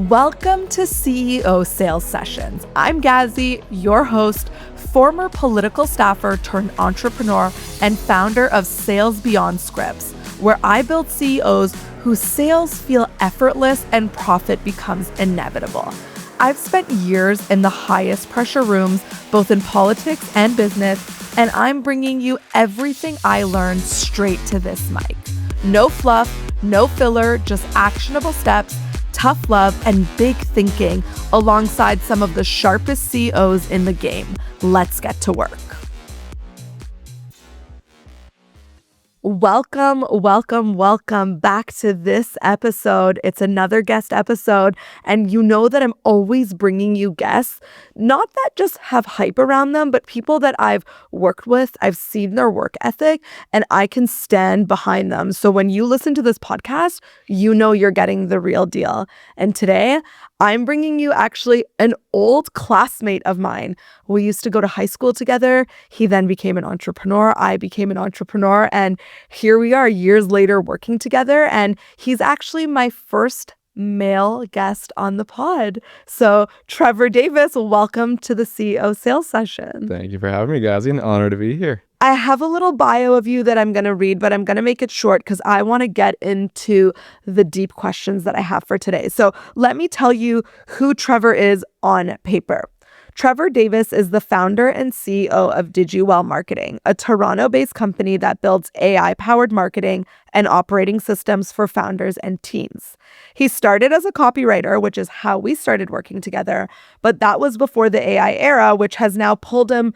Welcome to CEO Sales Sessions. I'm Gazzy, your host, former political staffer turned entrepreneur and founder of Sales Beyond Scripts, where I build CEOs whose sales feel effortless and profit becomes inevitable. I've spent years in the highest pressure rooms, both in politics and business, and I'm bringing you everything I learned straight to this mic. No fluff, no filler, just actionable steps, tough love, and big thinking alongside some of the sharpest CEOs in the game. Let's get to work. Welcome back to this episode. It's another guest episode, and you know that I'm always bringing you guests, not that just have hype around them, but people that I've worked with, I've seen their work ethic, and I can stand behind them. So when you listen to this podcast, you know you're getting the real deal. And today, I'm bringing you actually an old classmate of mine. We used to go to high school together. He then became an entrepreneur. I became an entrepreneur. And here we are years later working together. And he's actually my first male guest on the pod. So Trevor Davis, welcome to the CEO Sales Session. Thank you for having me, Gazzy. An honor to be here. I have a little bio of you that I'm going to read, but I'm going to make it short because I want to get into the deep questions that I have for today. So let me tell you who Trevor is on paper. Trevor Davis is the founder and CEO of DigiWell Marketing, a Toronto-based company that builds AI-powered marketing and operating systems for founders and teams. He started as a copywriter, which is how we started working together, but that was before the AI era, which has now pulled him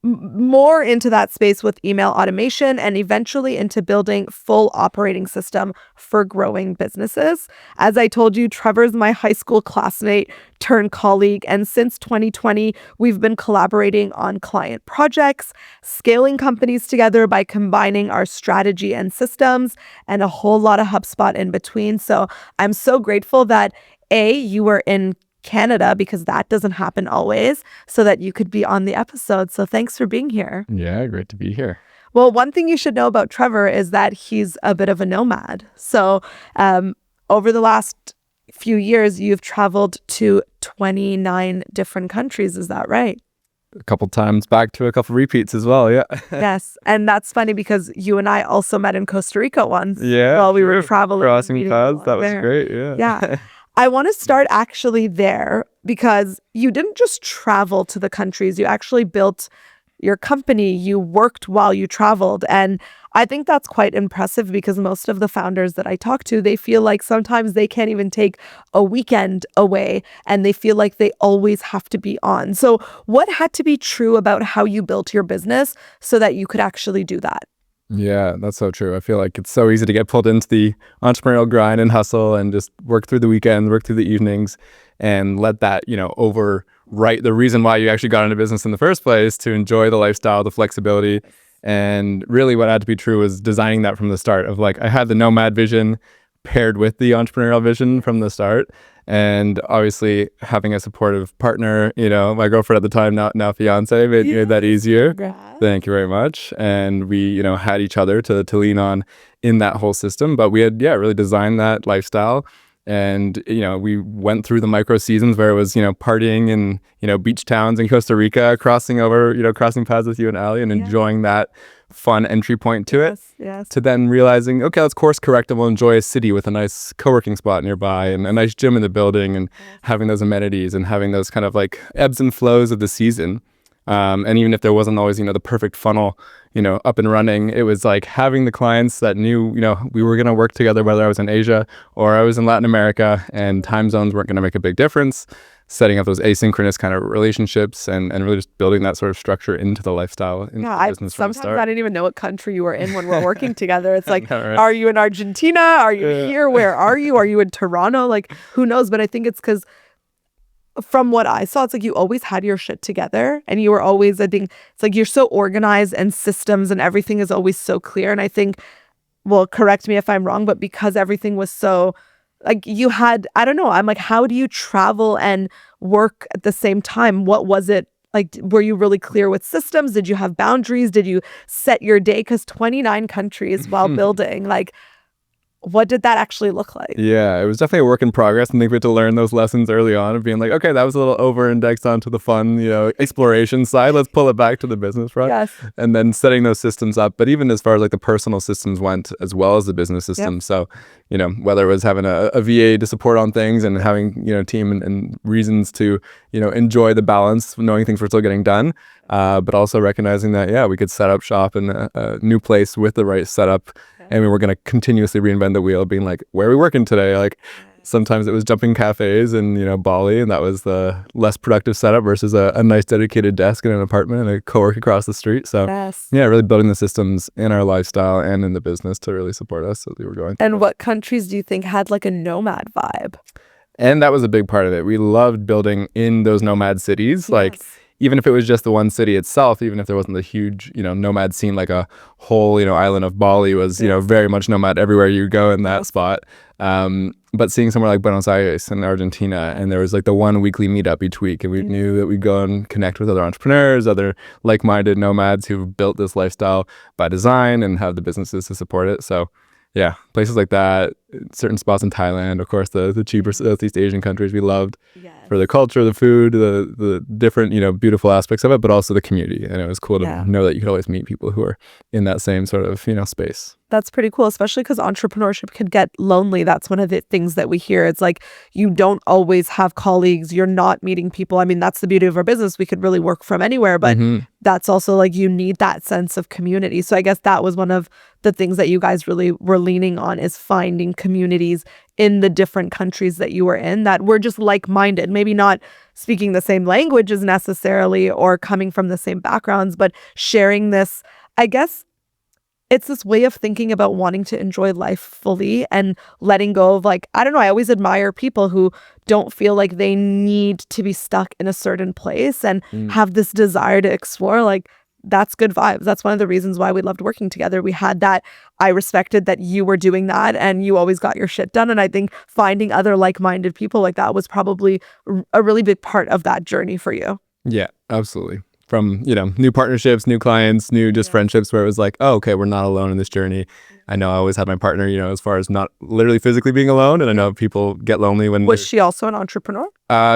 more into that space with email automation and eventually into building full operating system for growing businesses. As I told you, Trevor's my high school classmate turned colleague. And since 2020, we've been collaborating on client projects, scaling companies together by combining our strategy and systems, and a whole lot of HubSpot in between. So I'm so grateful that you were in Canada, because that doesn't happen always, so that you could be on the episode. So thanks for being here. Yeah, great to be here. Well, one thing you should know about Trevor is that he's a bit of a nomad. So over the last few years, you've traveled to 29 different countries. Is that right? A couple times back to a couple repeats as well. Yeah. Yes. And that's funny because you and I also met in Costa Rica once. Yeah. While we were traveling. Crossing paths. That was great. Yeah. Yeah. I want to start actually there because you didn't just travel to the countries. You actually built your company. You worked while you traveled. And I think that's quite impressive because most of the founders that I talk to, they feel like sometimes they can't even take a weekend away and they feel like they always have to be on. So what had to be true about how you built your business so that you could actually do that? Yeah, that's so true. I feel like it's so easy to get pulled into the entrepreneurial grind and hustle and just work through the weekends, work through the evenings, and let that, overwrite the reason why you actually got into business in the first place, to enjoy the lifestyle, the flexibility. And really what had to be true was designing that from the start of I had the nomad vision paired with the entrepreneurial vision from the start. And obviously having a supportive partner, my girlfriend at the time, now fiance, made that easier. Congrats. Thank you very much. And we, had each other to lean on in that whole system. But we had, really designed that lifestyle. And, we went through the micro seasons where it was, partying in, beach towns in Costa Rica, crossing paths with you and Ali and enjoying that fun entry point to it. Yes. To then realizing, okay, let's course correct and we'll enjoy a city with a nice co-working spot nearby and a nice gym in the building and having those amenities and having those kind of ebbs and flows of the season. And even if there wasn't always, the perfect funnel, up and running, it was having the clients that knew, we were going to work together, whether I was in Asia or I was in Latin America, and time zones weren't going to make a big difference. Setting up those asynchronous kind of relationships and really just building that sort of structure into the lifestyle. Sometimes I didn't even know what country you were in when we're working together. It's right. Are you in Argentina? Are you here? Where are you? Are you in Toronto? Who knows? But I think it's because from what I saw, it's you always had your shit together and you were always, it's you're so organized and systems and everything is always so clear. And I think, well, correct me if I'm wrong, but because everything was so you had, I don't know, I'm how do you travel and work at the same time? What was it were you really clear with systems? Did you have boundaries? Did you set your day? Because 29 countries while building, what did that actually look like? Yeah, it was definitely a work in progress. And I think we had to learn those lessons early on of being like, okay, that was a little over indexed onto the fun, exploration side. Let's pull it back to the business front. Yes. And then setting those systems up. But even as far as like the personal systems went, as well as the business systems. So, whether it was having a VA to support on things and having, team and reasons to, enjoy the balance, knowing things were still getting done. But also recognizing that, yeah, we could set up shop in a new place with the right setup. And we were going to continuously reinvent the wheel, being like, where are we working today? Like, sometimes it was jumping cafes in, Bali, and that was the less productive setup versus a nice dedicated desk in an apartment and a co-work across the street. So, yeah, really building the systems in our lifestyle and in the business to really support us as we were going. And what countries do you think had like a nomad vibe? And that was a big part of it. We loved building in those nomad cities. Like, even if it was just the one city itself, even if there wasn't the huge, nomad scene, like a whole, island of Bali was, very much nomad everywhere you go in that spot. But seeing somewhere like Buenos Aires in Argentina, and there was like the one weekly meetup each week, and we knew that we'd go and connect with other entrepreneurs, other like-minded nomads who built this lifestyle by design and have the businesses to support it. So yeah, places like that, certain spots in Thailand, of course, the cheaper Southeast Asian countries we loved for the culture, the food, the different, beautiful aspects of it, but also the community. And it was cool to know that you could always meet people who are in that same sort of, space. That's pretty cool, especially because entrepreneurship can get lonely. That's one of the things that we hear. It's like you don't always have colleagues. You're not meeting people. I mean, that's the beauty of our business. We could really work from anywhere, but that's also like you need that sense of community. So I guess that was one of the things that you guys really were leaning on, is finding communities in the different countries that you were in that were just like-minded, maybe not speaking the same languages necessarily or coming from the same backgrounds, but sharing this, I guess, it's this way of thinking about wanting to enjoy life fully and letting go of, like, I don't know, I always admire people who don't feel like they need to be stuck in a certain place and have this desire to explore. Like, that's good vibes. That's one of the reasons why we loved working together. We had that. I respected that you were doing that and you always got your shit done. And I think finding other like-minded people like that was probably a really big part of that journey for you. Yeah, absolutely. From, new partnerships, new clients, new just friendships where it was like, oh, okay, we're not alone in this journey. I know I always had my partner, as far as not literally physically being alone. And I know people get lonely when... Was she also an entrepreneur?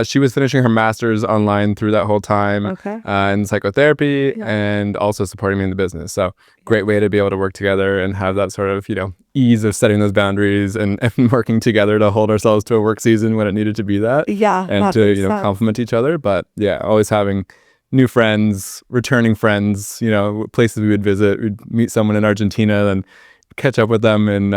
She was finishing her master's online through that whole time in psychotherapy and also supporting me in the business. So great way to be able to work together and have that sort of, ease of setting those boundaries and working together to hold ourselves to a work season when it needed to be that. Yeah. And to, complement each other. But yeah, always having new friends, returning friends, places we would visit. We'd meet someone in Argentina and catch up with them. And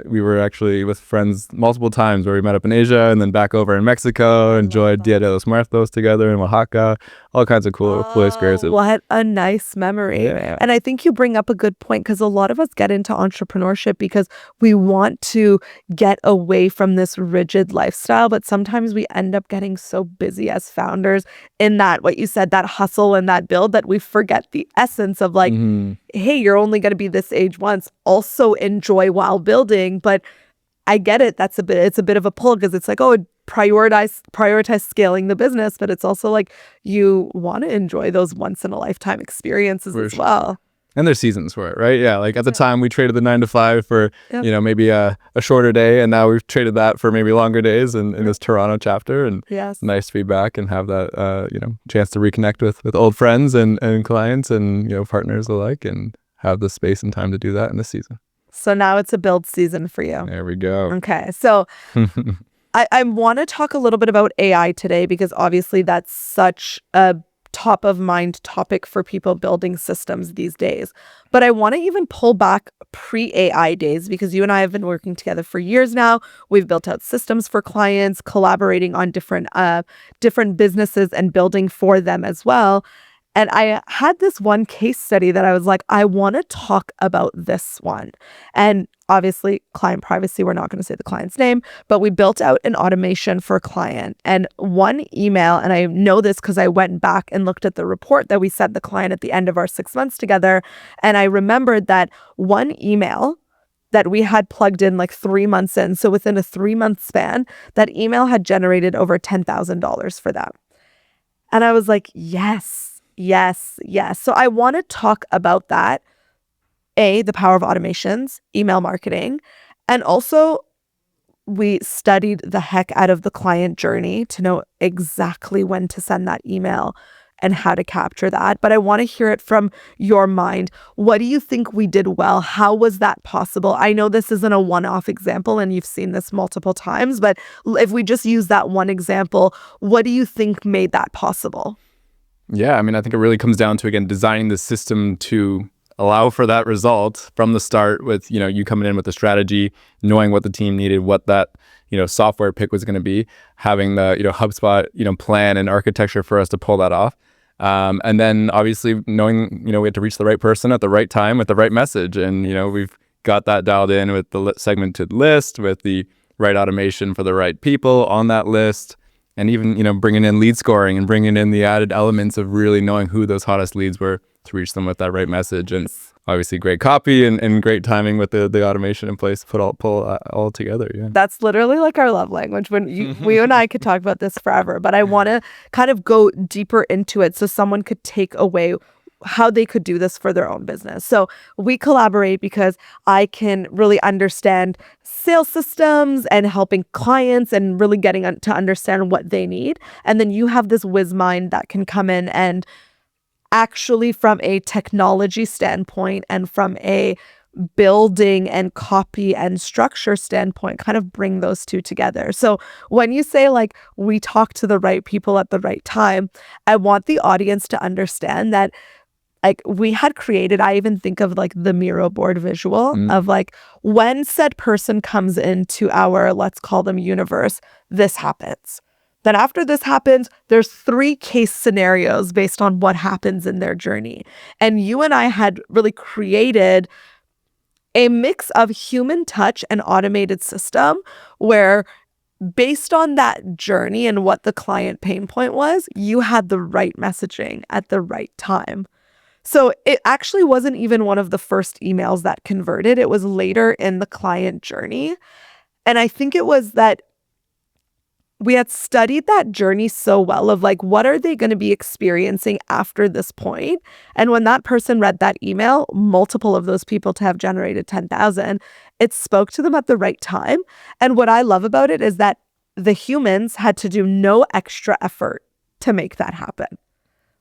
we were actually with friends multiple times where we met up in Asia and then back over in Mexico, enjoyed Dia de los Muertos together in Oaxaca, all kinds of cool experiences. What a nice memory. Yeah. And I think you bring up a good point, because a lot of us get into entrepreneurship because we want to get away from this rigid lifestyle, but sometimes we end up getting so busy as founders in that, what you said, that hustle and that build, that we forget the essence of like, hey, you're only going to be this age once. Also enjoy while building. But I get it. It's a bit of a pull, because it's like, oh, prioritize scaling the business, but it's also like you want to enjoy those once in a lifetime experiences as well. And there's seasons for it, right? Yeah, like at the time we traded the 9 to 5 for maybe a shorter day, and now we've traded that for maybe longer days in this Toronto chapter. And nice feedback and have that chance to reconnect with old friends and clients and partners alike, and have the space and time to do that in this season. So now it's a build season for you. There we go. Okay, so I want to talk a little bit about AI today, because obviously that's such a top of mind topic for people building systems these days. But I want to even pull back pre-AI days, because you and I have been working together for years now. We've built out systems for clients, collaborating on different businesses and building for them as well. And I had this one case study that I was like, I want to talk about this one. And obviously, client privacy, we're not going to say the client's name, but we built out an automation for a client. And one email, and I know this because I went back and looked at the report that we sent the client at the end of our 6 months together. And I remembered that one email that we had plugged in like 3 months in. So within a 3-month span, that email had generated over $10,000 for them. And I was like, yes. So I want to talk about that. The power of automations, email marketing, And also, we studied the heck out of the client journey to know exactly when to send that email and how to capture that. But I want to hear it from your mind. What do you think we did well? How was that possible? I know this isn't a one-off example and you've seen this multiple times, but if we just use that one example, what do you think made that possible? Yeah, I mean, I think it really comes down to, again, designing the system to allow for that result from the start with, you coming in with a strategy, knowing what the team needed, what that, software pick was going to be, having the, HubSpot, plan and architecture for us to pull that off. And then obviously knowing, we had to reach the right person at the right time with the right message. And, we've got that dialed in with the segmented list, with the right automation for the right people on that list. And even, bringing in lead scoring and bringing in the added elements of really knowing who those hottest leads were to reach them with that right message. And obviously great copy and great timing with the automation in place to pull all together. Yeah. That's literally like our love language. When you and I could talk about this forever, but I want to kind of go deeper into it so someone could take away how they could do this for their own business. So we collaborate because I can really understand sales systems and helping clients and really getting to understand what they need. And then you have this whiz mind that can come in and actually, from a technology standpoint and from a building and copy and structure standpoint, kind of bring those two together. So when you say like we talk to the right people at the right time, I want the audience to understand that like we had created, I even think of like the Miro board visual of like when said person comes into our, let's call them universe, this happens. Then after this happens, there's 3 case scenarios based on what happens in their journey. And you and I had really created a mix of human touch and automated system where based on that journey and what the client pain point was, you had the right messaging at the right time. So it actually wasn't even one of the first emails that converted. It was later in the client journey. And I think it was that we had studied that journey so well of like, what are they going to be experiencing after this point? And when that person read that email, multiple of those people to have generated 10,000, it spoke to them at the right time. And what I love about it is that the humans had to do no extra effort to make that happen.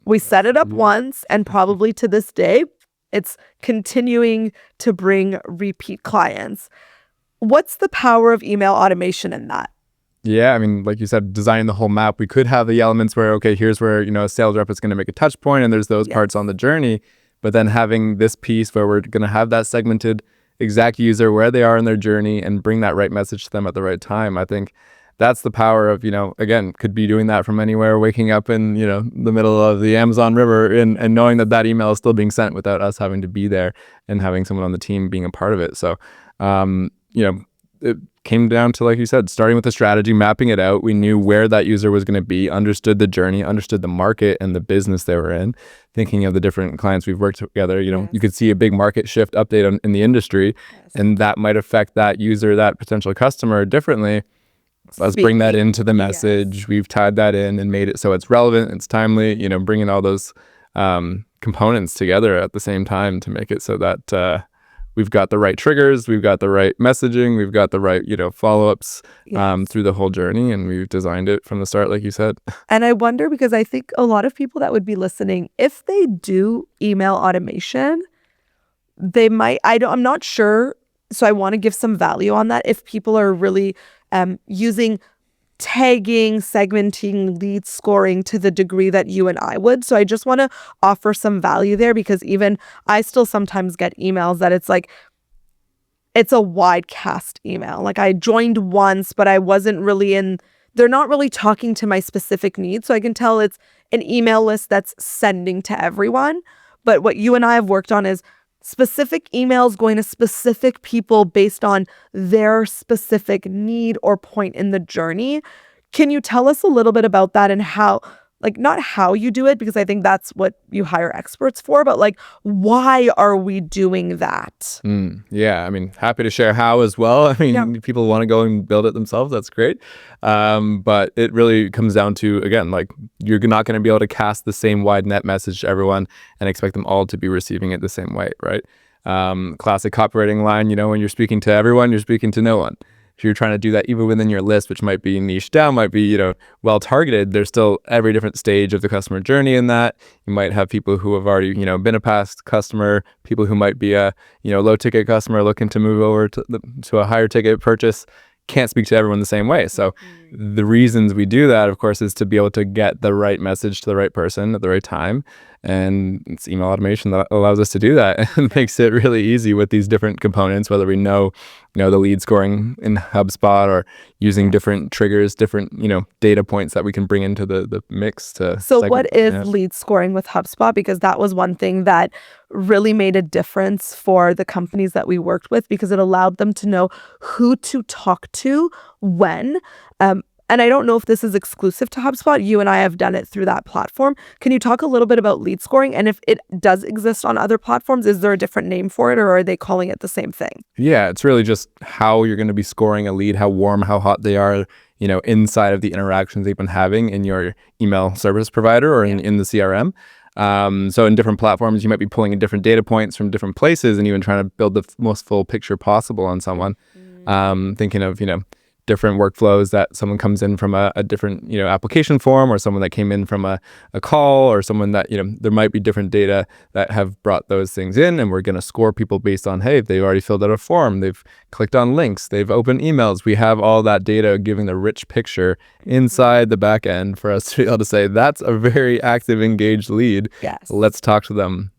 We set it up once, and probably to this day, it's continuing to bring repeat clients. What's the power of email automation in that? Yeah, I mean, like you said, designing the whole map, we could have the elements where, okay, here's where, a sales rep is going to make a touch point and there's those parts on the journey. But then having this piece where we're going to have that segmented exact user where they are in their journey and bring that right message to them at the right time. I think that's the power of, again, could be doing that from anywhere, waking up in, the middle of the Amazon River and knowing that email is still being sent without us having to be there and having someone on the team being a part of it. So, it came down to, like you said, starting with the strategy, mapping it out. We knew where that user was going to be, understood the journey, understood the market and the business they were in, thinking of the different clients we've worked together. You could see a big market shift update in the industry, and that might affect that user, that potential customer differently. Let's bring that into the message. Yes. We've tied that in and made it so it's relevant, it's timely, bringing all those components together at the same time to make it so that we've got the right triggers, we've got the right messaging, we've got the right, follow-ups through the whole journey, and we've designed it from the start, like you said. And I wonder, because I think a lot of people that would be listening, if they do email automation, they might, I'm not sure, so I want to give some value on that. If people are really using tagging, segmenting, lead scoring to the degree that you and I would. So I just want to offer some value there, because even I still sometimes get emails that it's like, it's a wide cast email. Like I joined once, but I wasn't really they're not really talking to my specific needs. So I can tell it's an email list that's sending to everyone. But what you and I have worked on is specific emails going to specific people based on their specific need or point in the journey. Can you tell us a little bit about that and how, like, not how you do it, because I think that's what you hire experts for, but like, why are we doing that? Yeah, I mean, happy to share how as well. I mean, people want to go and build it themselves. That's great. But it really comes down to, again, like, you're not going to be able to cast the same wide net message to everyone and expect them all to be receiving it the same way, right? Classic copywriting line, when you're speaking to everyone, you're speaking to no one. If you're trying to do that even within your list, which might be niche down, might be, well targeted, there's still every different stage of the customer journey in that. You might have people who have already, been a past customer, people who might be a, low ticket customer looking to move over to a higher ticket purchase. Can't speak to everyone the same way. So the reasons we do that, of course, is to be able to get the right message to the right person at the right time. And it's email automation that allows us to do that and makes it really easy with these different components, whether we know, the lead scoring in HubSpot or using different triggers, different, data points that we can bring into the mix to So segment. what is lead scoring with HubSpot? Because that was one thing that really made a difference for the companies that we worked with, because it allowed them to know who to talk to when. And I don't know if this is exclusive to HubSpot. You and I have done it through that platform. Can you talk a little bit about lead scoring? And if it does exist on other platforms, is there a different name for it, or are they calling it the same thing? Yeah, it's really just how you're going to be scoring a lead, how warm, how hot they are, inside of the interactions they've been having in your email service provider or in the CRM. So in different platforms, you might be pulling in different data points from different places and even trying to build the most full picture possible on someone. Thinking of, different workflows that someone comes in from a different, application form, or someone that came in from a call, or someone that, there might be different data that have brought those things in, and we're going to score people based on, hey, they've already filled out a form, they've clicked on links, they've opened emails. We have all that data giving the rich picture inside the back end for us to be able to say, that's a very active, engaged lead. Yes. Let's talk to them,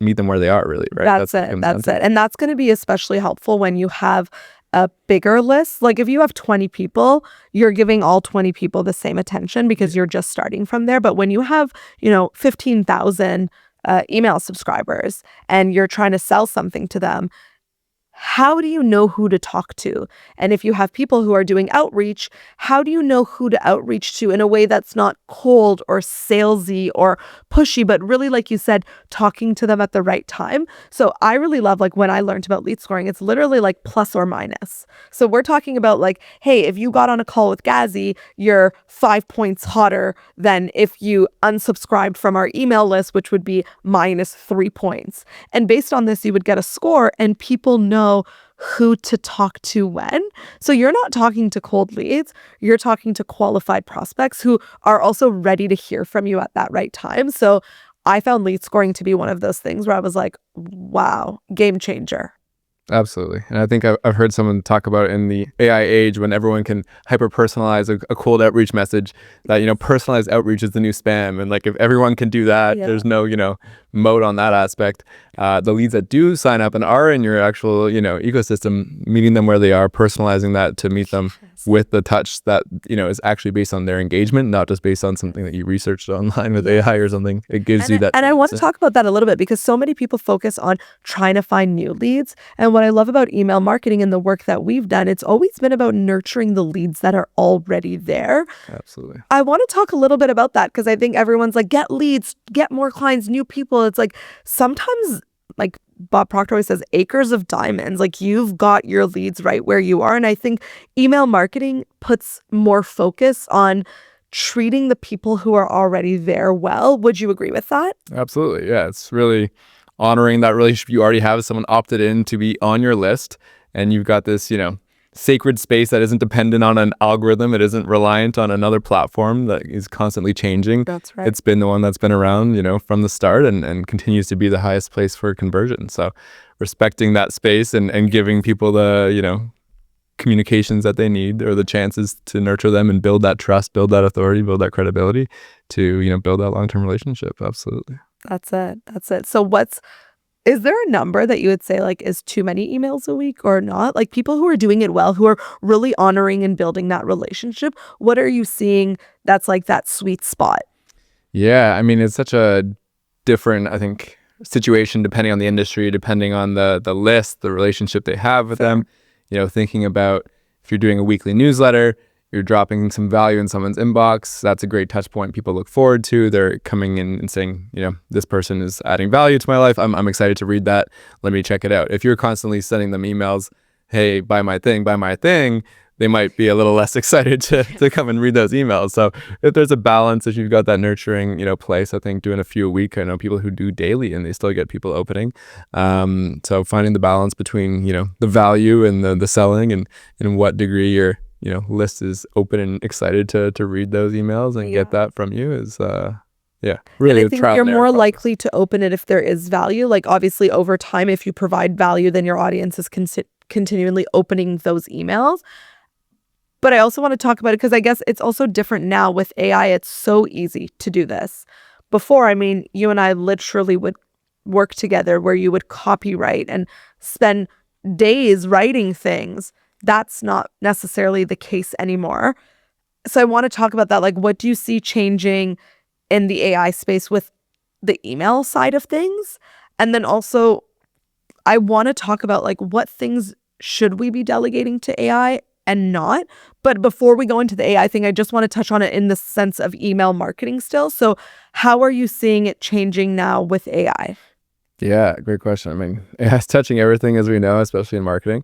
meet them where they are, really, right? That's it. And that's going to be especially helpful when you have a bigger list. Like if you have 20 people, you're giving all 20 people the same attention because you're just starting from there. But when you have, 15,000 email subscribers and you're trying to sell something to them, how do you know who to talk to? And if you have people who are doing outreach, how do you know who to outreach to in a way that's not cold or salesy or pushy, but really, like you said, talking to them at the right time? So I really love, like, when I learned about lead scoring, it's literally like plus or minus. So we're talking about like, hey, if you got on a call with Gazzy, you're 5 points hotter than if you unsubscribed from our email list, which would be minus 3 points. And based on this, you would get a score, and people know who to talk to when. So you're not talking to cold leads, you're talking to qualified prospects who are also ready to hear from you at that right time. So I found lead scoring to be one of those things where I was like, wow, game changer. Absolutely. And I think I've heard someone talk about in the AI age, when everyone can hyper-personalize a cold outreach message, that, personalized outreach is the new spam. And like, if everyone can do that, there's no, moat on that aspect. The leads that do sign up and are in your actual, ecosystem, meeting them where they are, personalizing that to meet them with the touch that, is actually based on their engagement, not just based on something that you researched online with AI or something. It gives you that. And I want to talk about that a little bit, because so many people focus on trying to find new leads. And what I love about email marketing and the work that we've done, it's always been about nurturing the leads that are already there. Absolutely. I want to talk a little bit about that, because I think everyone's like, get leads, get more clients, new people. It's like, sometimes, like Bob Proctor always says, acres of diamonds. Like, you've got your leads right where you are. And I think email marketing puts more focus on treating the people who are already there well. Would you agree with that? Absolutely. Yeah. It's really honoring that relationship you already have. Someone opted in to be on your list, and you've got this, sacred space that isn't dependent on an algorithm. It isn't reliant on another platform that is constantly changing. That's right. It's been the one that's been around, from the start, and continues to be the highest place for conversion. So respecting that space and giving people the, communications that they need, or the chances to nurture them and build that trust, build that authority, build that credibility to, build that long-term relationship. Absolutely. That's it. So is there a number that you would say, like, is too many emails a week or not? Like, people who are doing it well, who are really honoring and building that relationship, what are you seeing that's like that sweet spot? Yeah, I mean, it's such a different, I think, situation depending on the industry, depending on the list, the relationship they have with them. Thinking about if you're doing a weekly newsletter, you're dropping some value in someone's inbox. That's a great touch point people look forward to. They're coming in and saying, this person is adding value to my life. I'm excited to read that. Let me check it out. If you're constantly sending them emails, hey, buy my thing, they might be a little less excited to come and read those emails. So if there's a balance, if you've got that nurturing, place, I think doing a few a week, I know people who do daily and they still get people opening. So finding the balance between, the value and the selling and in what degree your, list is open and excited to read those emails and get that from you is, really and I think you're more likely to open it if there is value. Like obviously over time, if you provide value, then your audience is continually opening those emails. But I also want to talk about it because I guess it's also different now with AI. It's so easy to do this. Before, I mean, you and I literally would work together where you would copyright and spend days writing things. That's not necessarily the case anymore. So I want to talk about that. Like, what do you see changing in the AI space with the email side of things? And then also, I want to talk about like what things should we be delegating to AI and not. But before we go into the AI thing, I just want to touch on it in the sense of email marketing still. So how are you seeing it changing now with AI? Yeah, great question. I mean, it's touching everything as we know, especially in marketing.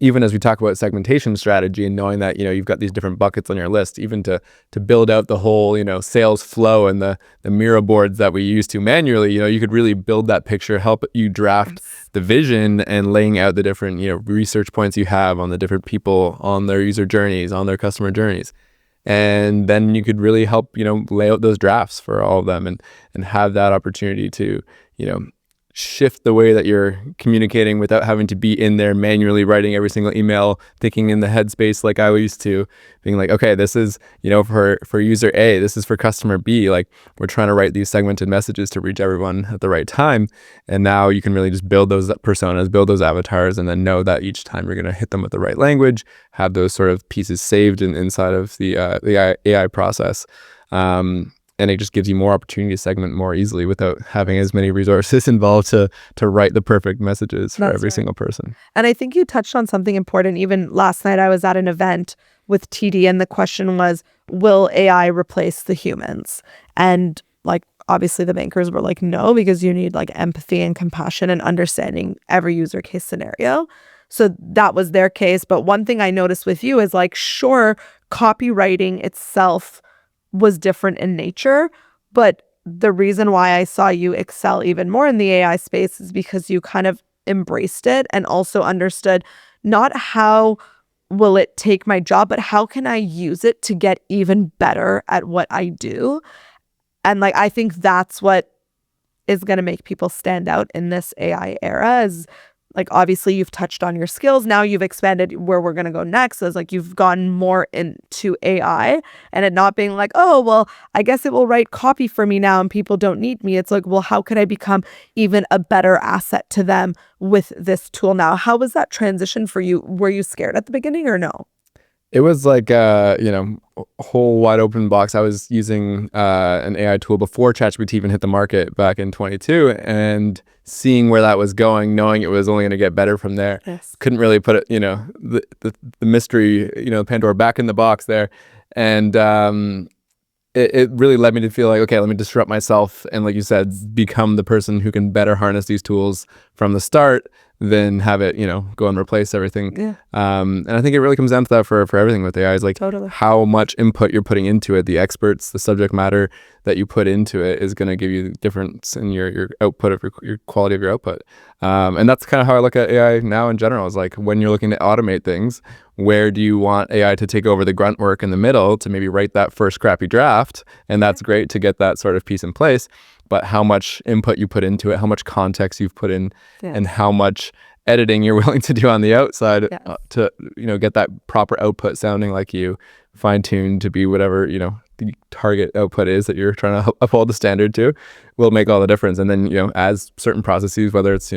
Even as we talk about segmentation strategy and knowing that, you've got these different buckets on your list, even to build out the whole, sales flow and the Miro boards that we used to manually, you could really build that picture, help you draft the vision and laying out the different, research points you have on the different people, on their user journeys, on their customer journeys. And then you could really help, lay out those drafts for all of them and have that opportunity to, shift the way that you're communicating without having to be in there manually writing every single email, thinking in the headspace like I used to, being like, okay, this is, for user A, this is for customer B. Like we're trying to write these segmented messages to reach everyone at the right time. And now you can really just build those personas, build those avatars, and then know that each time you're going to hit them with the right language, have those sort of pieces saved inside of the AI process. And it just gives you more opportunity to segment more easily without having as many resources involved to write the perfect messages for every single person. And I think you touched on something important. Even last night, I was at an event with TD, and the question was, will AI replace the humans? And like, obviously the bankers were like, no, because you need like empathy and compassion and understanding every user case scenario. So that was their case. But one thing I noticed with you is like, sure, copywriting itself was different in nature, but the reason why I saw you excel even more in the AI space is because you kind of embraced it and also understood not how will it take my job, but how can I use it to get even better at what I do? And like, I think that's what is going to make people stand out in this AI era is like, obviously you've touched on your skills. Now you've expanded where we're going to go next. So it's like you've gone more into AI and it not being like, oh, well, I guess it will write copy for me now and people don't need me. It's like, well, how could I become even a better asset to them with this tool now? How was that transition for you? Were you scared at the beginning or no? It was like, whole wide open box. I was using an AI tool before ChatGPT even hit the market back in 22 and seeing where that was going, knowing it was only going to get better from there. Yes. Couldn't really put it, the mystery, Pandora back in the box there. And it really led me to feel like, okay, let me disrupt myself. And like you said, become the person who can better harness these tools from the start than have it, go and replace everything. Yeah. And I think it really comes down to that for everything with AI is like Totally. how much input you're putting into it, the experts, the subject matter that you put into it is going to give you the difference in your output of your quality of your output. And that's kind of how I look at AI now in general is like when you're looking to automate things, where do you want AI to take over the grunt work in the middle to maybe write that first crappy draft? And that's great to get that sort of piece in place. But how much input you put into it, how much context you've put in, and how much editing you're willing to do on the outside to get that proper output sounding like you, fine-tuned to be whatever the target output is that you're trying to uphold the standard to, will make all the difference. And then as certain processes, whether it's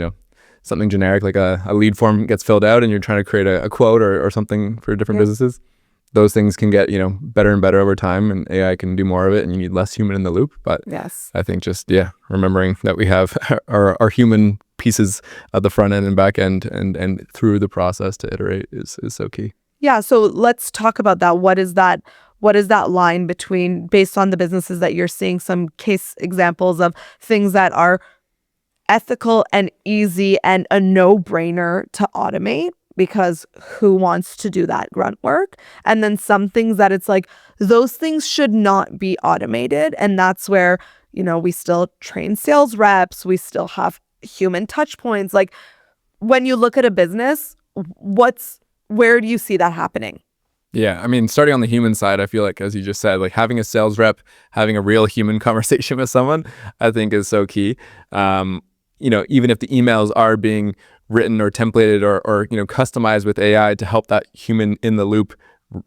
something generic like a lead form gets filled out and you're trying to create a quote or something for different businesses, those things can get better and better over time, and AI can do more of it, and you need less human in the loop. But yes, I think just remembering that we have our human pieces at the front end and back end and through the process to iterate is so key. Yeah, so let's talk about that. What is that line between, based on the businesses that you're seeing, some case examples of things that are ethical and easy and a no-brainer to automate because who wants to do that grunt work? And then some things that it's like, those things should not be automated. And that's where, we still train sales reps. We still have human touch points. Like when you look at a business, where do you see that happening? Yeah, I mean, starting on the human side, I feel like, as you just said, like having a sales rep, having a real human conversation with someone, I think is so key. Even if the emails are being written or templated or customized with AI to help that human in the loop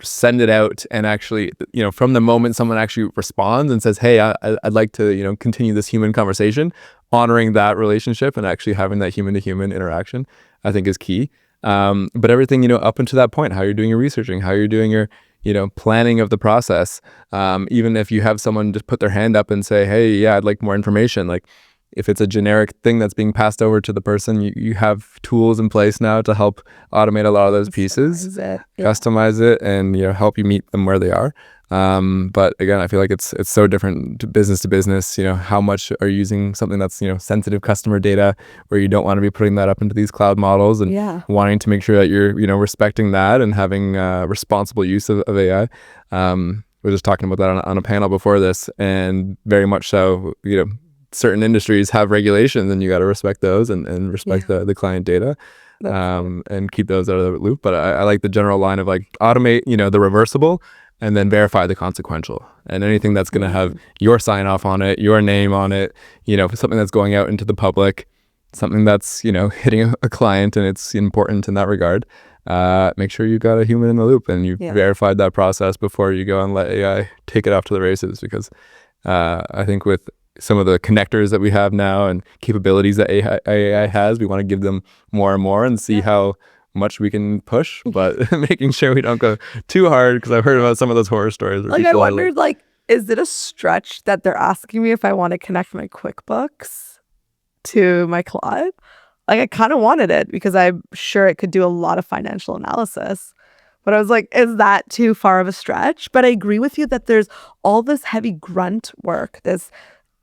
send it out, and actually, from the moment someone actually responds and says, hey, I'd like to, continue this human conversation, honoring that relationship and actually having that human to human interaction, I think is key. But everything, up until that point, how you're doing your researching, how you're doing your, planning of the process. Even if you have someone just put their hand up and say, hey, yeah, I'd like more information. Like if it's a generic thing that's being passed over to the person, you have tools in place now to help automate a lot of those pieces, customize it, and, help you meet them where they are. But again, I feel like it's so different to business. How much are you using something that's, sensitive customer data where you don't want to be putting that up into these cloud models, and wanting to make sure that you're, respecting that and having responsible use of AI. We were just talking about that on a panel before this, and very much so, certain industries have regulations and you got to respect those and respect the client data. And keep those out of the loop. But I like the general line of like automate, the reversible, and then verify the consequential, and anything that's going to have your sign off on it, your name on it, something that's going out into the public, something that's, hitting a client and it's important in that regard. Make sure you got a human in the loop and you've verified that process before you go and let AI take it off to the races. Because I think with some of the connectors that we have now and capabilities that AI has, we want to give them more and more and see how much we can push, but making sure we don't go too hard, because I've heard about some of those horror stories. Like I wondered, is it a stretch that they're asking me if I want to connect my QuickBooks to my cloud? Like I kind of wanted it because I'm sure it could do a lot of financial analysis. But I was like, is that too far of a stretch? But I agree with you that there's all this heavy grunt work, this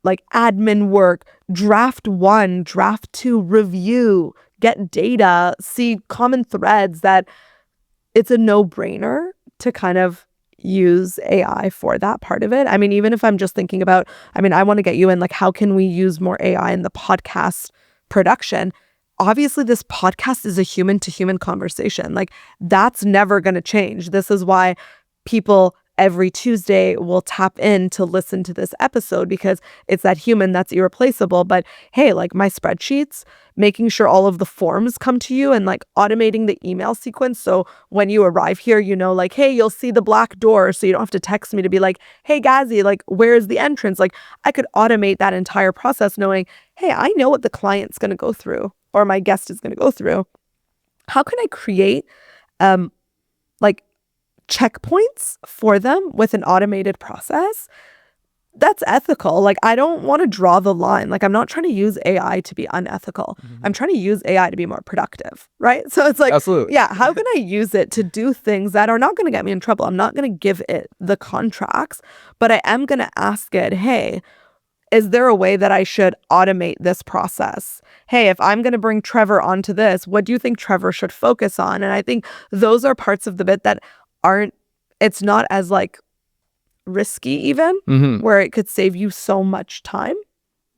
like admin work, draft 1, draft 2, review, get data, see common threads, that it's a no-brainer to kind of use AI for that part of it. I mean, even if I'm just thinking about, I want to get you in, like, how can we use more AI in the podcast production? Obviously, this podcast is a human-to-human conversation. Like, that's never going to change. This is why people every Tuesday will tap in to listen to this episode, because it's that human that's irreplaceable. But hey, like my spreadsheets, making sure all of the forms come to you, and like automating the email sequence. So when you arrive here, like, hey, you'll see the black door. So you don't have to text me to be like, hey, Gazzy, like, where's the entrance? Like I could automate that entire process knowing, hey, I know what the client's going to go through or my guest is going to go through. How can I create like checkpoints for them with an automated process that's ethical? Like I don't want to draw the line. Like I'm not trying to use AI to be unethical. I'm trying to use AI to be more productive, right? So it's like, absolutely, yeah, how can I use it to do things that are not going to get me in trouble? I'm not going to give it the contracts, but I am going to ask it, hey, is there a way that I should automate this process? Hey, if I'm going to bring Trevor onto this, what do you think Trevor should focus on? And I think those are parts of the bit that it's not as like risky even, where it could save you so much time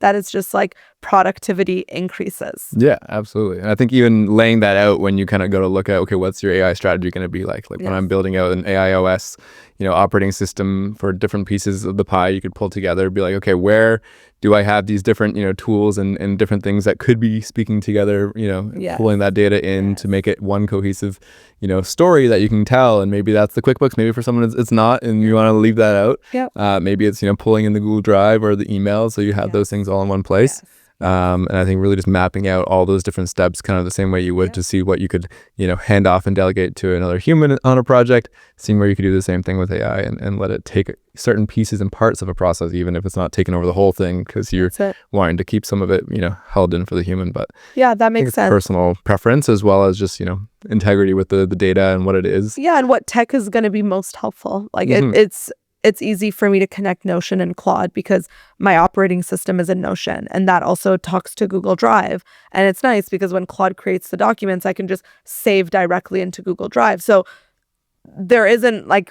that it's just like productivity increases. Yeah, absolutely. And I think even laying that out when you kind of go to look at, okay, what's your AI strategy going to be like? Like when I'm building out an AIOS, operating system for different pieces of the pie you could pull together, be like, okay, where do I have these different, tools and different things that could be speaking together, pulling that data in to make it one cohesive, story that you can tell. And maybe that's the QuickBooks. Maybe for someone it's not, and you want to leave that out. Maybe it's, pulling in the Google Drive or the email. So you have those things all in one place. And I think really just mapping out all those different steps kind of the same way you would to see what you could, hand off and delegate to another human on a project, seeing where you could do the same thing with AI and let it take certain pieces and parts of a process, even if it's not taking over the whole thing, because you're wanting to keep some of it, held in for the human. But yeah, that makes sense. Personal preference as well as just, integrity with the data and what it is. Yeah, and what tech is going to be most helpful. Like it's it's easy for me to connect Notion and Claude because my operating system is in Notion, and that also talks to Google Drive. And it's nice because when Claude creates the documents, I can just save directly into Google Drive. So there isn't like,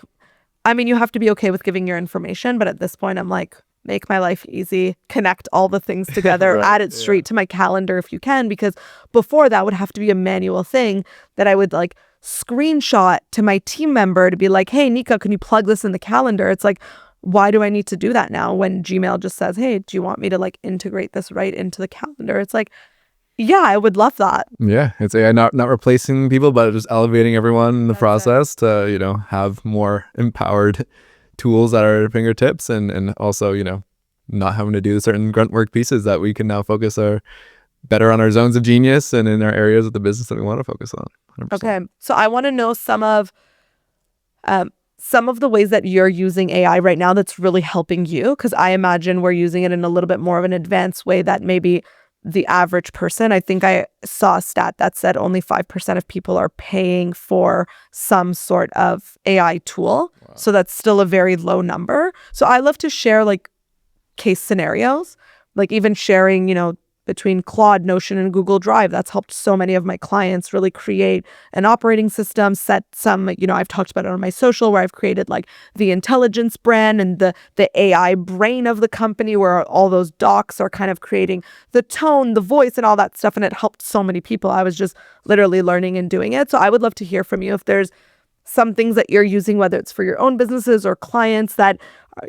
I mean, you have to be okay with giving your information, but at this point I'm like, make my life easy, connect all the things together, Right, add it straight to my calendar if you can, because before that would have to be a manual thing that I would like screenshot to my team member to be like, hey, Nika, can you plug this in the calendar? It's like, why do I need to do that now when Gmail just says, hey, do you want me to like integrate this right into the calendar? It's like, yeah, I would love that. Yeah, it's AI not replacing people, but just elevating everyone in the That's it. process to, you know, have more empowered tools at our fingertips, and also, you know, not having to do certain grunt work pieces that we can now focus better on our zones of genius and in our areas of the business that we want to focus on. 100%. Okay, so I want to know some of the ways that you're using AI right now that's really helping you, because I imagine we're using it in a little bit more of an advanced way that maybe the average person. I think I saw a stat that said only 5% of people are paying for some sort of AI tool. Wow. So that's still a very low number. So I love to share like case scenarios, like even sharing, you know, between Claude, Notion, and Google Drive. That's helped so many of my clients really create an operating system, set some, you know, I've talked about it on my social where I've created like the intelligence brand and the AI brain of the company where all those docs are kind of creating the tone, the voice, and all that stuff. And it helped so many people. I was just literally learning and doing it. So I would love to hear from you if there's some things that you're using, whether it's for your own businesses or clients that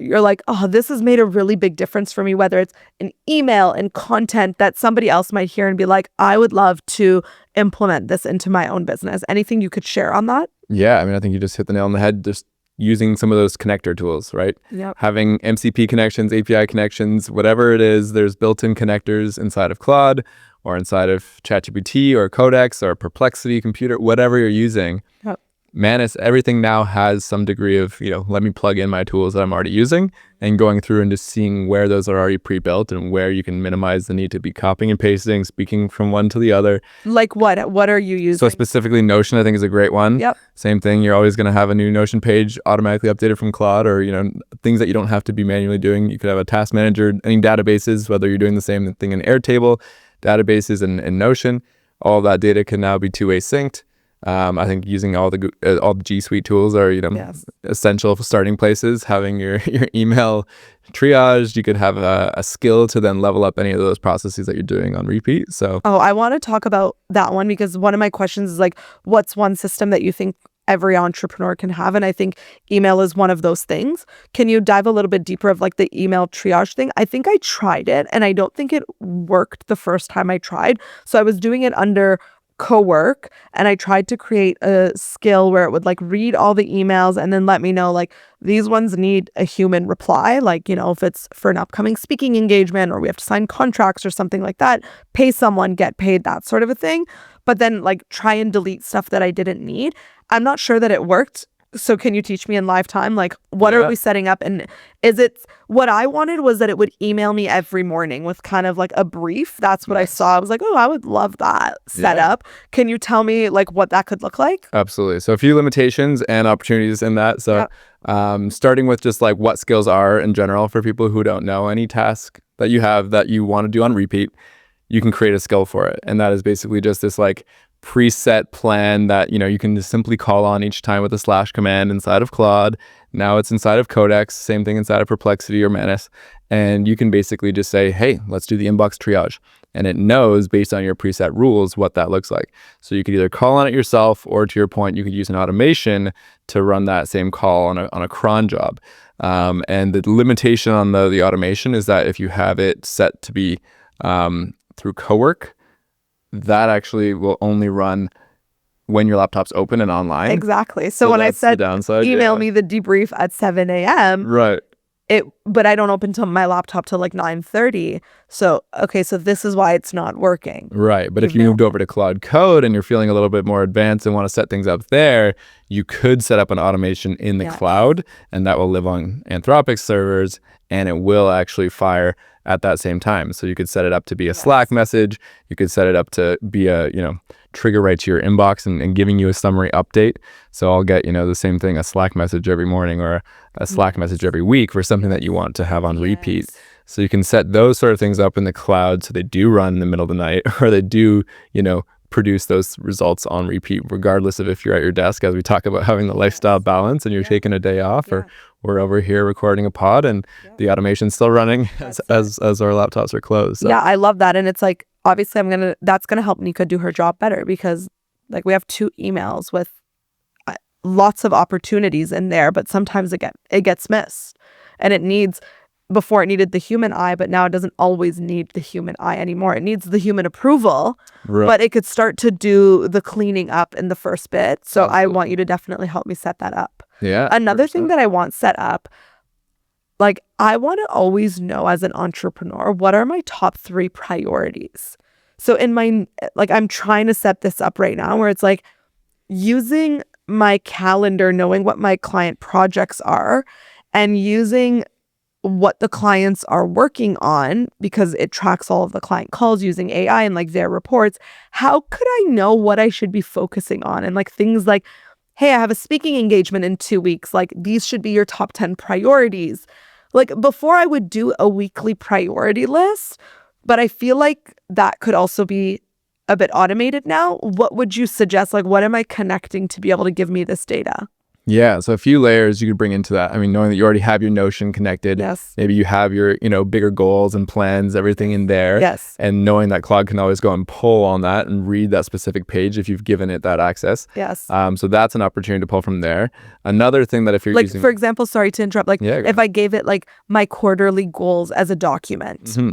you're like, oh, this has made a really big difference for me, whether it's an email and content that somebody else might hear and be like, I would love to implement this into my own business. Anything you could share on that? Yeah, I mean, I think you just hit the nail on the head. Just using some of those connector tools, right? Yep. Having MCP connections, API connections, whatever it is, there's built-in connectors inside of Claude or inside of ChatGPT or Codex or Perplexity computer, whatever you're using. Yep. Man, everything now has some degree of, you know, let me plug in my tools that I'm already using and going through and just seeing where those are already pre-built and where you can minimize the need to be copying and pasting, speaking from one to the other. Like what? What are you using? So specifically Notion, I think, is a great one. Yep. Same thing. You're always going to have a new Notion page automatically updated from Claude, or, you know, things that you don't have to be manually doing. You could have a task manager, any databases, whether you're doing the same thing in Airtable, databases and Notion. All of that data can now be two-way synced. I think using all the G Suite tools are, you know, Yes. essential for starting places. Having your email triaged, you could have a skill to then level up any of those processes that you're doing on repeat. So, Oh, I want to talk about that one because one of my questions is like, what's one system that you think every entrepreneur can have? And I think email is one of those things. Can you dive a little bit deeper of like the email triage thing? I think I tried it and I don't think it worked the first time I tried. So I was doing it under co-work and I tried to create a skill where it would like read all the emails and then let me know like these ones need a human reply, like, you know, if it's for an upcoming speaking engagement or we have to sign contracts or something like that, pay someone, get paid, that sort of a thing. But then like try and delete stuff that I didn't need. I'm not sure that it worked. So can you teach me in live time, like what are we setting up? And is it, what I wanted was that it would email me every morning with kind of like a brief. That's what I saw. I was like, oh, I would love that setup. Can you tell me like what that could look like? absolutely. So a few limitations and opportunities in that. So starting with just like what skills are in general for people who don't know, any task that you have that you want to do on repeat, you can create a skill for it. And that is basically just this like preset plan that, you know, you can just simply call on each time with a / command inside of Claude. Now it's inside of Codex, same thing inside of Perplexity or Manus. And you can basically just say, hey, let's do the inbox triage. And it knows based on your preset rules what that looks like. So you could either call on it yourself, or to your point, you could use an automation to run that same call on a cron job. And the limitation on the automation is that if you have it set to be through co-work, that actually will only run when your laptop's open and online. Exactly. So when I said downside, email me the debrief at 7 a.m. Right. But I don't open my laptop till like 9:30. So, okay, so this is why it's not working. Right. But if you moved over to Claude Code and you're feeling a little bit more advanced and want to set things up there, you could set up an automation in the cloud, and that will live on Anthropic servers and it will actually fire at that same time. So you could set it up to be a Slack message. You could set it up to be a, trigger right to your inbox and giving you a summary update. So I'll get, the same thing, a Slack message every morning or a Slack message every week for something that you want to have on repeat. So you can set those sort of things up in the cloud so they do run in the middle of the night, or they do, produce those results on repeat, regardless of if you're at your desk, as we talk about having the lifestyle balance and you're taking a day off, or we're over here recording a pod and the automation's still running as our laptops are closed. So. Yeah, I love that. And it's like, obviously that's going to help Nika do her job better, because like we have 2 emails with lots of opportunities in there, but sometimes it gets missed, and before it needed the human eye, but now it doesn't always need the human eye anymore. It needs the human approval, but it could start to do the cleaning up in the first bit. So I want you to definitely help me set that up. Yeah. Another thing that I want set up, like I want to always know as an entrepreneur, what are my top 3 priorities? So I'm trying to set this up right now where it's like using my calendar, knowing what my client projects are, and using what the clients are working on, because it tracks all of the client calls using AI and like their reports. How could I know what I should be focusing on? And like things like, hey, I have a speaking engagement in 2 weeks. Like these should be your top 10 priorities. Like before I would do a weekly priority list, but I feel like that could also be a bit automated now. What would you suggest? Like, what am I connecting to be able to give me this data? Yeah, so a few layers you could bring into that. I mean, knowing that you already have your Notion connected. Yes. Maybe you have your, bigger goals and plans, everything in there. Yes. And knowing that Claude can always go and pull on that and read that specific page if you've given it that access. Yes. So that's an opportunity to pull from there. Another thing that if you're using... for example, sorry to interrupt, if I gave it like my quarterly goals as a document. Mm-hmm.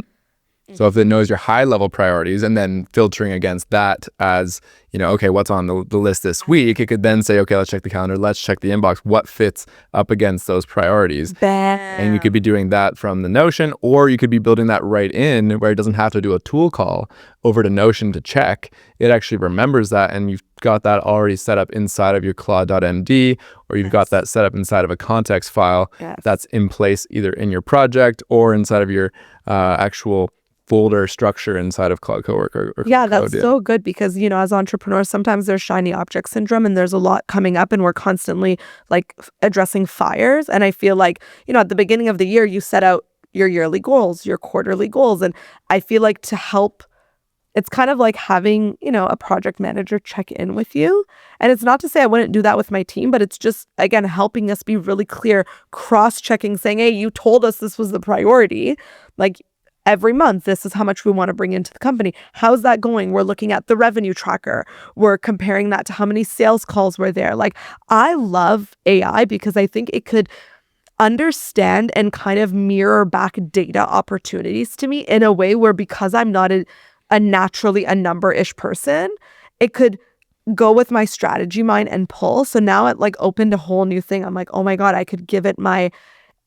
So if it knows your high level priorities and then filtering against that as, okay, what's on the list this week, it could then say, okay, let's check the calendar, let's check the inbox, what fits up against those priorities. Bam. And you could be doing that from the Notion, or you could be building that right in where it doesn't have to do a tool call over to Notion to check. It actually remembers that, and you've got that already set up inside of your Claude.md, or you've got that set up inside of a context file that's in place either in your project or inside of your actual folder structure inside of Claude Coworker. That's so good, because as entrepreneurs, sometimes there's shiny object syndrome and there's a lot coming up and we're constantly like addressing fires. And I feel like, at the beginning of the year, you set out your yearly goals, your quarterly goals. And I feel like to help, it's kind of like having, a project manager check in with you. And it's not to say I wouldn't do that with my team, but it's just, again, helping us be really clear, cross-checking, saying, hey, you told us this was the priority. Like, every month, this is how much we want to bring into the company. How's that going? We're looking at the revenue tracker. We're comparing that to how many sales calls were there. Like, I love AI because I think it could understand and kind of mirror back data opportunities to me in a way where, because I'm not a naturally a number-ish person, it could go with my strategy mind and pull. So now it like opened a whole new thing. I'm like, oh my God, I could give it my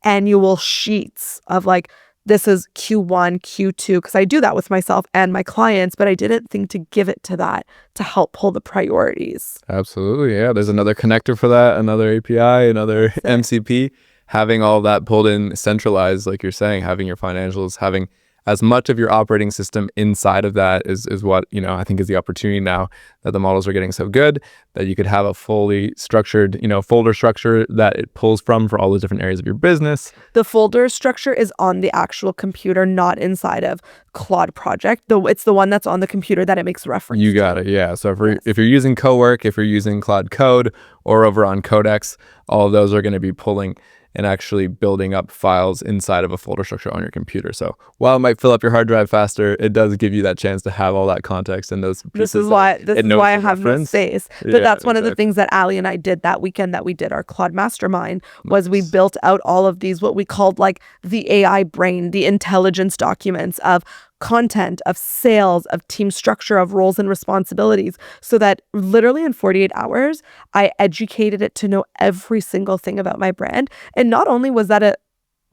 annual sheets of like, this is Q1, Q2, because I do that with myself and my clients, but I didn't think to give it to that to help pull the priorities. Absolutely. Yeah. There's another connector for that, another API, another MCP. Having all that pulled in, centralized, like you're saying, having your financials, having as much of your operating system inside of that is what, I think is the opportunity now that the models are getting so good that you could have a fully structured, folder structure that it pulls from for all the different areas of your business. The folder structure is on the actual computer, not inside of Claude Project. Though it's the one that's on the computer that it makes reference You got to. it. Yeah. So if you're using Cowork, if you're using Claude Code or over on Codex, all of those are going to be pulling and actually building up files inside of a folder structure on your computer. So while it might fill up your hard drive faster, it does give you that chance to have all that context and those pieces. This is why I have no space. But that's one of the things that Ali and I did that weekend that we did our Claude Mastermind, was we built out all of these, what we called like the AI brain, the intelligence documents of content, of sales, of team structure, of roles and responsibilities, so that literally in 48 hours, I educated it to know every single thing about my brand. And not only was that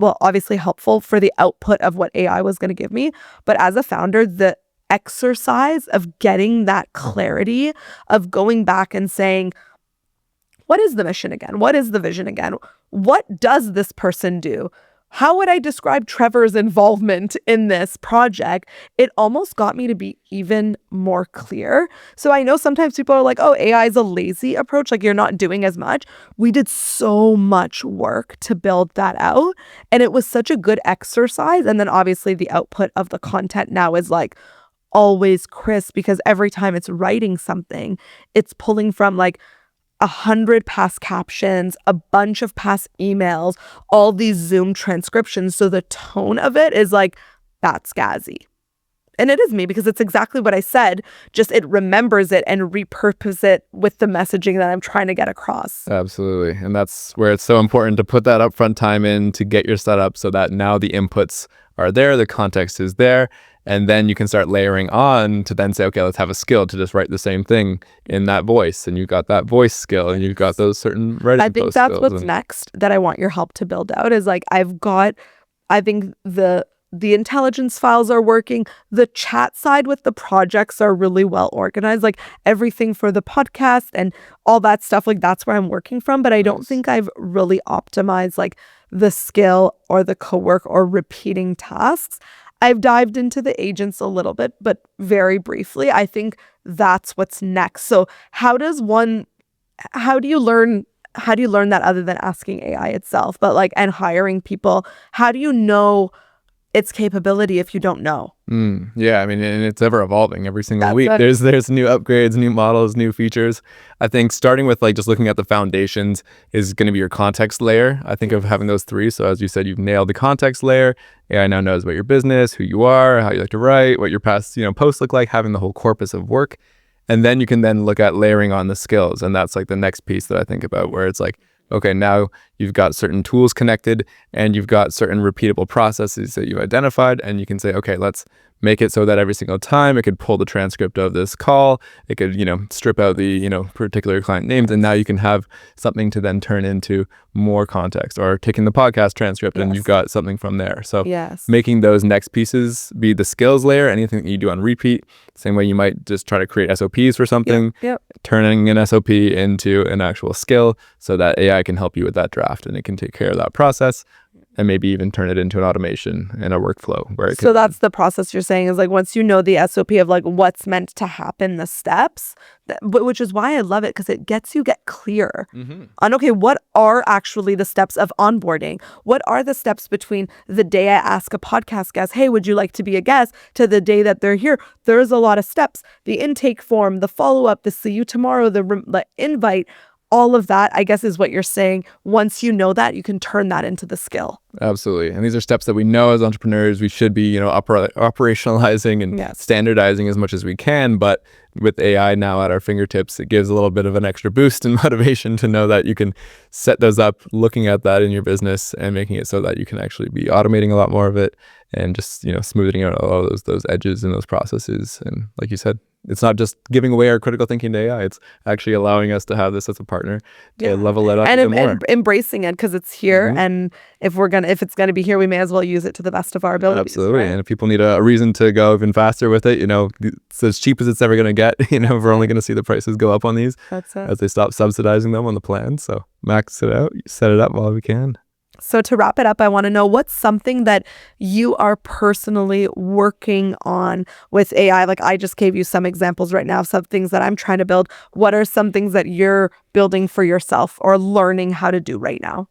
obviously helpful for the output of what AI was going to give me, but as a founder, the exercise of getting that clarity, of going back and saying, what is the mission again? What is the vision again? What does this person do? how would I describe Trevor's involvement in this project? It almost got me to be even more clear. So I know sometimes people are like, oh, AI is a lazy approach, like you're not doing as much. We did so much work to build that out. And it was such a good exercise. And then obviously the output of the content now is like always crisp because every time it's writing something, it's pulling from like 100 past captions, a bunch of past emails, all these Zoom transcriptions. So the tone of it is like, that's Gazzy. And it is me because it's exactly what I said, just it remembers it and repurpose it with the messaging that I'm trying to get across. Absolutely. And that's where it's so important to put that upfront time in to get your setup so that now the inputs are there, the context is there, and then you can start layering on to then say, okay, let's have a skill to just write the same thing in that voice. And you've got that voice skill and you've got those certain writing I think that's what's next that I want your help to build out is like, I think the intelligence files are working. The chat side with the projects are really well organized, like everything for the podcast and all that stuff. Like that's where I'm working from. But I don't think I've really optimized like the skill or the co-work or repeating tasks. I've dived into the agents a little bit, but very briefly. I think that's what's next. So how do you learn that other than asking AI itself, but like, and hiring people? How do you know its capability if you don't know? Yeah, I mean, and it's ever evolving every single week. It. There's new upgrades, new models, new features. I think starting with like just looking at the foundations is going to be your context layer. I think of having those three. So as you said, you've nailed the context layer. AI now knows about your business, who you are, how you like to write, what your past posts look like, having the whole corpus of work. And then you can then look at layering on the skills. And that's like the next piece that I think about where it's like, okay, now you've got certain tools connected and you've got certain repeatable processes that you identified, and you can say, okay, let's make it so that every single time it could pull the transcript of this call, it could, strip out the, particular client names, and now you can have something to then turn into more context, or taking the podcast transcript and you've got something from there. So making those next pieces be the skills layer, anything that you do on repeat, same way you might just try to create SOPs for something, turning an SOP into an actual skill so that AI can help you with that draft and it can take care of that process. And maybe even turn it into an automation and a workflow where it So that's the process you're saying is like once you know the SOP of like what's meant to happen, the steps, which is why I love it because it gets you get clear on, okay, what are actually the steps of onboarding? What are the steps between the day I ask a podcast guest, hey, would you like to be a guest, to the day that they're here? There's a lot of steps. The intake form, the follow-up, the see you tomorrow, the invite, all of that, I guess, is what you're saying. Once you know that, you can turn that into the skill. Absolutely. And these are steps that we know as entrepreneurs we should be, operationalizing and standardizing as much as we can. But with AI now at our fingertips, it gives a little bit of an extra boost and motivation to know that you can set those up, looking at that in your business and making it so that you can actually be automating a lot more of it and just, smoothing out all those edges and those processes. And like you said, it's not just giving away our critical thinking to AI. It's actually allowing us to have this as a partner to level it up and even more. Embracing it because it's here. And if it's gonna be here, we may as well use it to the best of our abilities. Absolutely. Right? And if people need a reason to go even faster with it, it's as cheap as it's ever going to get. We're only going to see the prices go up on these as they stop subsidizing them on the plan. So max it out, set it up while we can. So to wrap it up, I want to know what's something that you are personally working on with AI. Like I just gave you some examples right now of some things that I'm trying to build. What are some things that you're building for yourself or learning how to do right now?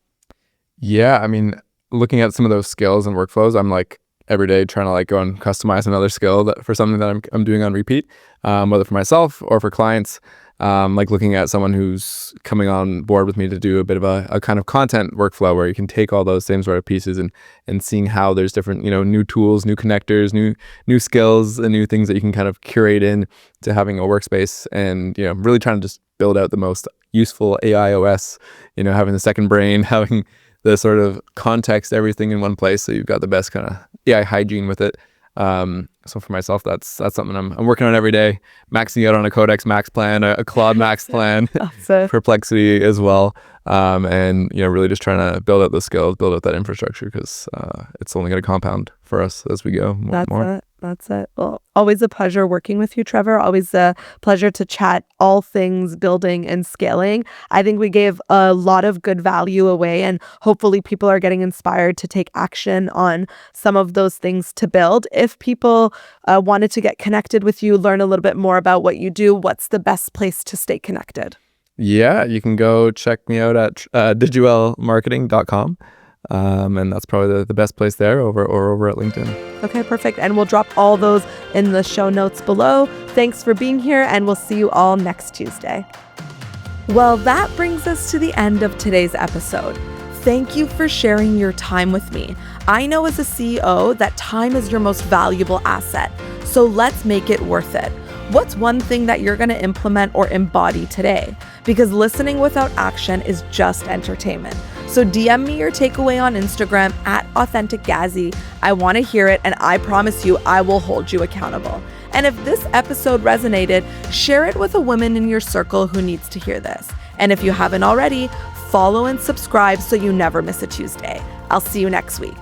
Yeah, I mean, looking at some of those skills and workflows, I'm like every day trying to like go and customize another skill for something that I'm doing on repeat, whether for myself or for clients. Like looking at someone who's coming on board with me to do a bit of a kind of content workflow where you can take all those same sort of pieces and seeing how there's different, new tools, new connectors, new skills and new things that you can kind of curate in to having a workspace and, really trying to just build out the most useful AI OS, having the second brain, having the sort of context, everything in one place. So you've got the best kind of AI hygiene with it. So for myself, that's something I'm working on every day, maxing out on a Codex Max plan, a Claude Max plan, Perplexity as well. And, really just trying to build out the skills, build out that infrastructure because it's only going to compound for us as we go more. That's it. Well, always a pleasure working with you, Trevor. Always a pleasure to chat all things building and scaling. I think we gave a lot of good value away, and hopefully people are getting inspired to take action on some of those things to build. If people wanted to get connected with you, learn a little bit more about what you do, what's the best place to stay connected? Yeah, you can go check me out at digitwellmarketing.com. And that's probably the best place there or over at LinkedIn. Okay, perfect. And we'll drop all those in the show notes below. Thanks for being here, and we'll see you all next Tuesday. Well, that brings us to the end of today's episode. Thank you for sharing your time with me. I know as a CEO that time is your most valuable asset, so let's make it worth it. What's one thing that you're going to implement or embody today? Because listening without action is just entertainment. So DM me your takeaway on Instagram at AuthenticGazzy. I want to hear it, and I promise you I will hold you accountable. And if this episode resonated, share it with a woman in your circle who needs to hear this. And if you haven't already, follow and subscribe so you never miss a Tuesday. I'll see you next week.